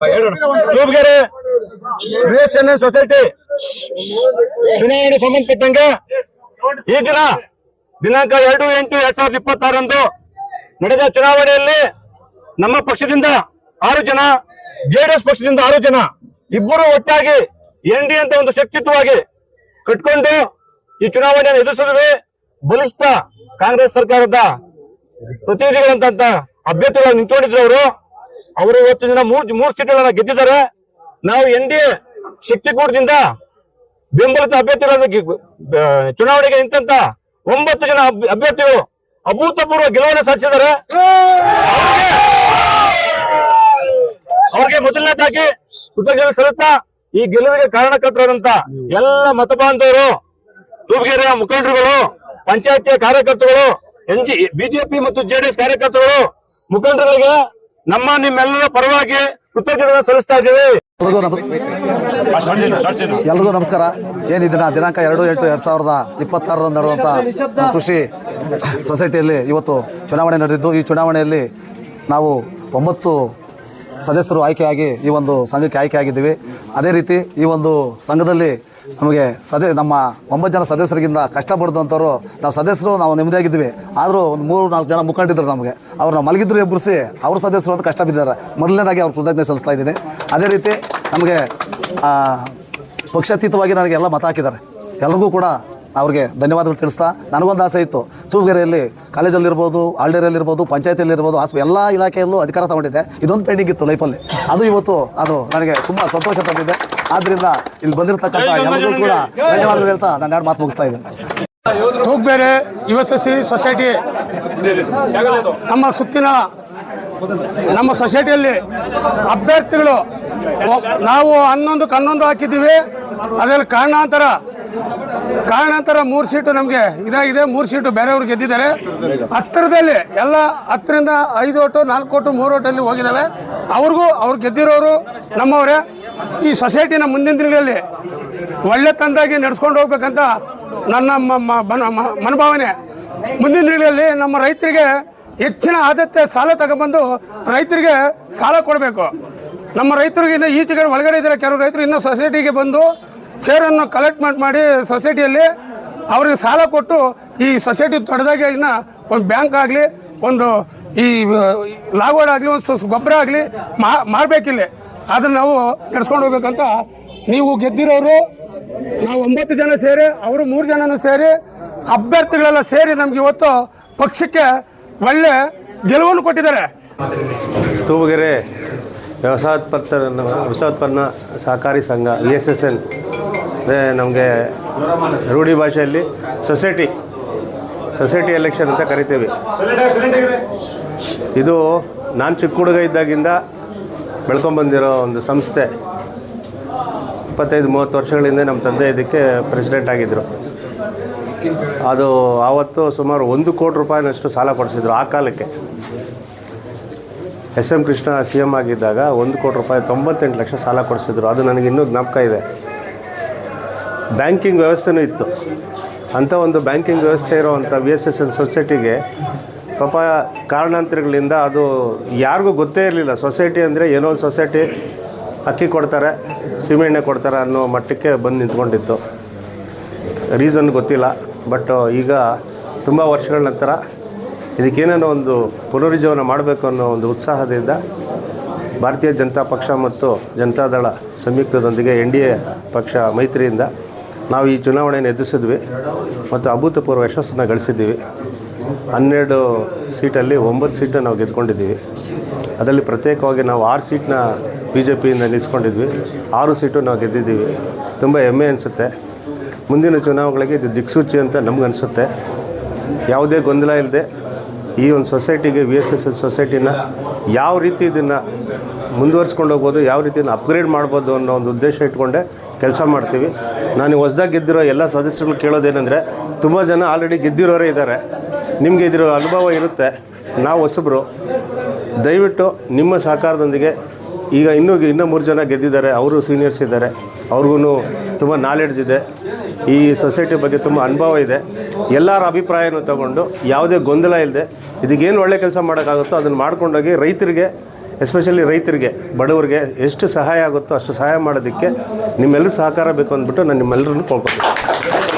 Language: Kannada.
ತೂಬಗೆರೆ ಸೊಸೈಟಿ ಚುನಾವಣೆ ಸಂಬಂಧಪಟ್ಟಂಗೆ ಈ ದಿನ ದಿನಾಂಕ 2/8/2026 ನಡೆದ ಚುನಾವಣೆಯಲ್ಲಿ ನಮ್ಮ ಪಕ್ಷದಿಂದ 6 ಜನ, ಜೆಡಿಎಸ್ ಪಕ್ಷದಿಂದ 6 ಜನ, ಇಬ್ಬರು ಒಟ್ಟಾಗಿ ಎನ್ಡಿ ಅಂತ ಒಂದು ಶಕ್ತಿತ್ವವಾಗಿ ಕಟ್ಕೊಂಡು ಈ ಚುನಾವಣೆಯನ್ನು ಎದುರಿಸಿದ್ವಿ. ಬಲಿಷ್ಠ ಕಾಂಗ್ರೆಸ್ ಸರ್ಕಾರದ ಪ್ರತಿನಿಧಿಗಳಂತ ಅಭ್ಯರ್ಥಿಗಳು ನಿಂತ್ಕೊಂಡಿದ್ರು. ಅವರು ಇವತ್ತು ದಿನ ಮೂರು ಸೀಟ್ಗಳನ್ನ ಗೆದ್ದಿದ್ದಾರೆ. ನಾವು ಎನ್ಡಿಎ ಶಕ್ತಿಕೂಟದಿಂದ ಬೆಂಬಲಿತ ಅಭ್ಯರ್ಥಿಗಳಾದ ಚುನಾವಣೆಗೆ ನಿಂತ 9 ಜನ ಅಭ್ಯರ್ಥಿಗಳು ಅಭೂತಪೂರ್ವ ಗೆಲುವನ್ನು ಸಾಧಿಸಿದ್ದಾರೆ. ಅವ್ರಿಗೆ ಮೊದಲನೇದಾಗಿ ಕೃತಜ್ಞತೆ ಸಲ್ಲಿಸ್ತಾ ಈ ಗೆಲುವಿಗೆ ಕಾರಣಕರ್ತರಾದಂತ ಎಲ್ಲ ಮತಬಾಂಧವರು, ತೂಬಗೆರೆಯ ಮುಖಂಡರುಗಳು, ಪಂಚಾಯತಿಯ ಕಾರ್ಯಕರ್ತರುಗಳು, ಬಿಜೆಪಿ ಮತ್ತು ಜೆಡಿಎಸ್ ಕಾರ್ಯಕರ್ತರುಗಳು, ಮುಖಂಡರುಗಳಿಗೆ ನಿಮ್ಮೆಲ್ಲರ ಪರವಾಗಿ ಕೃತಜ್ಞತೆ ಸಲ್ಲಿಸ್ತಾ ಇದ್ದೇವೆ. ಎಲ್ರಿಗೂ ನಮಸ್ಕಾರ. ಏನಿದಿನ ದಿನಾಂಕ 2/8/2026 ನಡೆದಂಥ ಕೃಷಿ ಸೊಸೈಟಿಯಲ್ಲಿ ಇವತ್ತು ಚುನಾವಣೆ ನಡೆದಿದ್ದು, ಈ ಚುನಾವಣೆಯಲ್ಲಿ ನಾವು 9 ಸದಸ್ಯರು ಆಯ್ಕೆಯಾಗಿ ಈ ಒಂದು ಸಂಘಕ್ಕೆ ಆಯ್ಕೆಯಾಗಿದ್ದೀವಿ. ಅದೇ ರೀತಿ ಈ ಒಂದು ಸಂಘದಲ್ಲಿ ನಮಗೆ ನಮ್ಮ 9 ಜನ ಸದಸ್ಯರಿಗಿಂತ ಕಷ್ಟಪಡಿದಂಥವ್ರು ನಾವು ನೆಮ್ಮದಿಯಾಗಿದ್ದೀವಿ. ಆದರೂ ಒಂದು 3-4 ಜನ ಮುಖಂಡಿದ್ರು ನಮಗೆ, ಅವ್ರನ್ನ ಮಲಗಿದ್ರು ಎಬ್ಬರಿಸಿ ಅವ್ರ ಸದಸ್ಯರು ಅಂತ ಕಷ್ಟ ಬಿದ್ದಾರೆ. ಮೊದಲನೇದಾಗಿ ಅವ್ರ ಕೃತಜ್ಞತೆ ಸಲ್ಲಿಸ್ತಾ ಇದ್ದೀನಿ. ಅದೇ ರೀತಿ ನಮಗೆ ಪಕ್ಷಾತೀತವಾಗಿ ನನಗೆಲ್ಲ ಮತ ಹಾಕಿದ್ದಾರೆ. ಎಲ್ರಿಗೂ ಕೂಡ ಅವ್ರಿಗೆ ಧನ್ಯವಾದಗಳು ತಿಳಿಸ್ತಾ, ನನಗೊಂದು ಆಸೆ ಇತ್ತು, ತೂಬಗೆರೆಯಲ್ಲಿ ಕಾಲೇಜಲ್ಲಿರ್ಬೋದು, ಆಲ್ಡೇರಿಯಲ್ಲಿರ್ಬೋದು, ಪಂಚಾಯತಿಯಲ್ಲಿರ್ಬೋದು, ಎಲ್ಲ ಇಲಾಖೆಯಲ್ಲೂ ಅಧಿಕಾರ ತಗೊಂಡಿದ್ದೆ. ಇದೊಂದು ಪೆಂಡಿಂಗ್ ಇತ್ತು ಲೈಫಲ್ಲಿ. ಅದು ನನಗೆ ತುಂಬ ಸಂತೋಷ ತಂದಿದೆ. ಆದ್ದರಿಂದ ಇಲ್ಲಿ ಬಂದಿರತಕ್ಕಂಥ ಎಲ್ಲರಿಗೂ ಕೂಡ ಧನ್ಯವಾದಗಳು ಹೇಳ್ತಾ ನಾನು 2 ಮಾತು ಮುಗಿಸ್ತಾ ಇದ್ದೀನಿ. ತೂಬಗೆರೆ ಯುಎಸ್ಎಸ್ಸಿ ಸೊಸೈಟಿ ನಮ್ಮ ಸೊಸೈಟಿಯಲ್ಲಿ ಅಭ್ಯರ್ಥಿಗಳು ನಾವು 11 ಹಾಕಿದ್ದೀವಿ. ಅದರಲ್ಲಿ ಕಾರಣಾಂತರ 3 ಸೀಟು ನಮಗೆ ಇದಾಗಿದೆ. 3 ಸೀಟು ಬೇರೆಯವ್ರು ಗೆದ್ದಿದ್ದಾರೆ. ಹತ್ತಿರದಲ್ಲಿ ಎಲ್ಲ 10ರಿಂದ 5 ಓಟು, 4 ಓಟು, 3 ಓಟಲ್ಲಿ ಹೋಗಿದ್ದಾವೆ. ಅವ್ರು ಗೆದ್ದಿರೋರು ನಮ್ಮವರೇ. ಈ ಸೊಸೈಟಿನ ಮುಂದಿನ ದಿನಗಳಲ್ಲಿ ಒಳ್ಳೆ ತಂದಾಗಿ ನಡೆಸ್ಕೊಂಡು ಹೋಗ್ಬೇಕಂತ ನನ್ನ ಮನೋಭಾವನೆ. ಮುಂದಿನ ದಿನಗಳಲ್ಲಿ ನಮ್ಮ ರೈತರಿಗೆ ಹೆಚ್ಚಿನ ಆದ್ಯತೆ ಸಾಲ ತಗೊಬಂದು ರೈತರಿಗೆ ಸಾಲ ಕೊಡಬೇಕು. ನಮ್ಮ ರೈತರಿಗೆ ಈಚೆಗೆ ಒಳಗಡೆ ಇದ್ದಾರೆ ಕೆಲವು ರೈತರು, ಇನ್ನೂ ಸೊಸೈಟಿಗೆ ಬಂದು ಶೇರನ್ನು ಕಲೆಕ್ಟ್ ಮಾಡಿ ಸೊಸೈಟಿಯಲ್ಲಿ ಅವ್ರಿಗೆ ಸಾಲ ಕೊಟ್ಟು ಈ ಸೊಸೈಟಿ ದೊಡ್ಡದಾಗಿ ಇನ್ನು ಒಂದು ಬ್ಯಾಂಕ್ ಆಗಲಿ, ಒಂದು ಈ ಲಾಗೋಡ್ ಆಗಲಿ, ಒಂದು ಗೊಬ್ಬರ ಆಗಲಿ ಮಾಡಬೇಕಿಲ್ಲ. ಅದನ್ನು ನಾವು ನಡೆಸ್ಕೊಂಡು ಹೋಗ್ಬೇಕಂತ ನೀವು ಗೆದ್ದಿರೋರು ನಾವು 9 ಜನ ಸೇರಿ, ಅವರು 3 ಜನನೂ ಸೇರಿ, ಅಭ್ಯರ್ಥಿಗಳೆಲ್ಲ ಸೇರಿ ನಮ್ಗೆ ಇವತ್ತು ಪಕ್ಷಕ್ಕೆ ಒಳ್ಳೆ ಗೆಲುವನ್ನು ಕೊಟ್ಟಿದ್ದಾರೆ. ತೂಬಗೆರೆ ವ್ಯವಸಾಯೋತ್ಪನ್ನ ಸಹಕಾರಿ ಸಂಘ VSSN ನಮಗೆ ರೂಢಿ ಭಾಷೆಯಲ್ಲಿ ಸೊಸೈಟಿ ಎಲೆಕ್ಷನ್ ಅಂತ ಕರಿತೀವಿ. ಇದು ನಾನು ಚಿಕ್ಕ ಹುಡುಗ ಇದ್ದಾಗಿಂದ ಬೆಳ್ಕೊಂಬಂದಿರೋ ಒಂದು ಸಂಸ್ಥೆ. 25-30 ವರ್ಷಗಳಿಂದ ನಮ್ಮ ತಂದೆ ಇದಕ್ಕೆ ಪ್ರೆಸಿಡೆಂಟ್ ಆಗಿದ್ದರು. ಅದು ಆವತ್ತು ಸುಮಾರು 1 ಕೋಟಿ ರೂಪಾಯಿನಷ್ಟು ಸಾಲ ಕೊಡಿಸಿದ್ರು. ಆ ಕಾಲಕ್ಕೆ SM ಕೃಷ್ಣ CM ಆಗಿದ್ದಾಗ 1 ಕೋಟಿ ರೂಪಾಯಿ 98 ಲಕ್ಷ ಸಾಲ ಕೊಡಿಸಿದ್ರು. ಅದು ನನಗೆ ಇನ್ನೂ ಜ್ಞಾಪಕ ಇದೆ. ಬ್ಯಾಂಕಿಂಗ್ ವ್ಯವಸ್ಥೆನೂ ಇತ್ತು. ಅಂಥ ಒಂದು ಬ್ಯಾಂಕಿಂಗ್ ವ್ಯವಸ್ಥೆ ಇರೋವಂಥ VSSN ಸೊಸೈಟಿಗೆ ಪಾಪ ಕಾರಣಾಂತರಗಳಿಂದ ಅದು ಯಾರಿಗೂ ಗೊತ್ತೇ ಇರಲಿಲ್ಲ. ಸೊಸೈಟಿ ಅಂದರೆ ಏನೋ ಒಂದು ಸೊಸೈಟಿ ಅಕ್ಕಿ ಕೊಡ್ತಾರೆ, ಸೀಮೆಎಣ್ಣೆ ಕೊಡ್ತಾರೆ ಅನ್ನೋ ಮಟ್ಟಕ್ಕೆ ಬಂದು ನಿಂತ್ಕೊಂಡಿತ್ತು. ರೀಸನ್ ಗೊತ್ತಿಲ್ಲ. ಬಟ್ ಈಗ ತುಂಬ ವರ್ಷಗಳ ನಂತರ ಇದಕ್ಕೇನೇನೋ ಒಂದು ಪುನರುಜ್ಜೀವನ ಮಾಡಬೇಕು ಅನ್ನೋ ಒಂದು ಉತ್ಸಾಹದಿಂದ ಭಾರತೀಯ ಜನತಾ ಪಕ್ಷ ಮತ್ತು ಜನತಾದಳ ಸಂಯುಕ್ತದೊಂದಿಗೆ NDA ಪಕ್ಷ ಮೈತ್ರಿಯಿಂದ ನಾವು ಈ ಚುನಾವಣೆಯನ್ನು ಎದುರಿಸಿದ್ವಿ ಮತ್ತು ಅಭೂತಪೂರ್ವ ಯಶಸ್ಸನ್ನು ಗಳಿಸಿದ್ದೀವಿ. 12 ಸೀಟಲ್ಲಿ 9 ಸೀಟು ನಾವು ಗೆದ್ಕೊಂಡಿದ್ದೀವಿ. ಅದರಲ್ಲಿ ಪ್ರತ್ಯೇಕವಾಗಿ ನಾವು 6 ಸೀಟ್ನ BJPಯಿಂದ ನಿಲ್ಲಿಸ್ಕೊಂಡಿದ್ವಿ. 6 ಸೀಟು ನಾವು ಗೆದ್ದಿದ್ದೀವಿ. ತುಂಬ ಹೆಮ್ಮೆ ಅನಿಸುತ್ತೆ. ಮುಂದಿನ ಚುನಾವಣೆಗಳಿಗೆ ಇದು ದಿಕ್ಸೂಚಿ ಅಂತ ನಮಗನ್ಸುತ್ತೆ. ಯಾವುದೇ ಗೊಂದಲ ಇಲ್ಲದೆ ಈ ಒಂದು ಸೊಸೈಟಿಗೆ VSSN ಸೊಸೈಟಿನ ಯಾವ ರೀತಿ ಇದನ್ನು ಮುಂದುವರ್ಸ್ಕೊಂಡು ಹೋಗ್ಬೋದು, ಯಾವ ರೀತಿಯನ್ನು ಅಪ್ಗ್ರೇಡ್ ಮಾಡ್ಬೋದು ಅನ್ನೋ ಒಂದು ಉದ್ದೇಶ ಇಟ್ಕೊಂಡೆ ಕೆಲಸ ಮಾಡ್ತೀವಿ. ನಾನು ಹೊಸದಾಗಿ ಗೆದ್ದಿರೋ ಎಲ್ಲ ಸದಸ್ಯರುಗಳು ಕೇಳೋದೇನೆಂದರೆ, ತುಂಬ ಜನ ಆಲ್ರೆಡಿ ಗೆದ್ದಿರೋರೇ ಇದ್ದಾರೆ. ನಿಮಗೆ ಇದಿರೋ ಅನುಭವ ಇರುತ್ತೆ. ನಾವು ಹೊಸಬ್ರು. ದಯವಿಟ್ಟು ನಿಮ್ಮ ಸಹಕಾರದೊಂದಿಗೆ ಈಗ ಇನ್ನೂ 3 ಜನ ಗೆದ್ದಿದ್ದಾರೆ. ಅವರು ಸೀನಿಯರ್ಸ್ ಇದ್ದಾರೆ. ಅವ್ರಿಗೂ ತುಂಬ ನಾಲೆಡ್ಜ್ ಇದೆ. ಈ ಸೊಸೈಟಿ ಬಗ್ಗೆ ತುಂಬ ಅನುಭವ ಇದೆ. ಎಲ್ಲರ ಅಭಿಪ್ರಾಯನೂ ತಗೊಂಡು ಯಾವುದೇ ಗೊಂದಲ ಇಲ್ಲದೆ ಇದಕ್ಕೇನು ಒಳ್ಳೆ ಕೆಲಸ ಮಾಡೋಕ್ಕಾಗುತ್ತೋ ಅದನ್ನು ಮಾಡ್ಕೊಂಡೋಗಿ ರೈತರಿಗೆ ಎಸ್ಪೆಷಲಿ ರೈತರಿಗೆ, ಬಡವರಿಗೆ ಎಷ್ಟು ಸಹಾಯ ಆಗುತ್ತೋ ಅಷ್ಟು ಸಹಾಯ ಮಾಡೋದಕ್ಕೆ ನಿಮ್ಮೆಲ್ಲರ ಸಹಕಾರ ಬೇಕು ಅಂದ್ಬಿಟ್ಟು ನಾನು ನಿಮ್ಮೆಲ್ಲರನ್ನು ಕೇಳ್ಕೊತೀನಿ.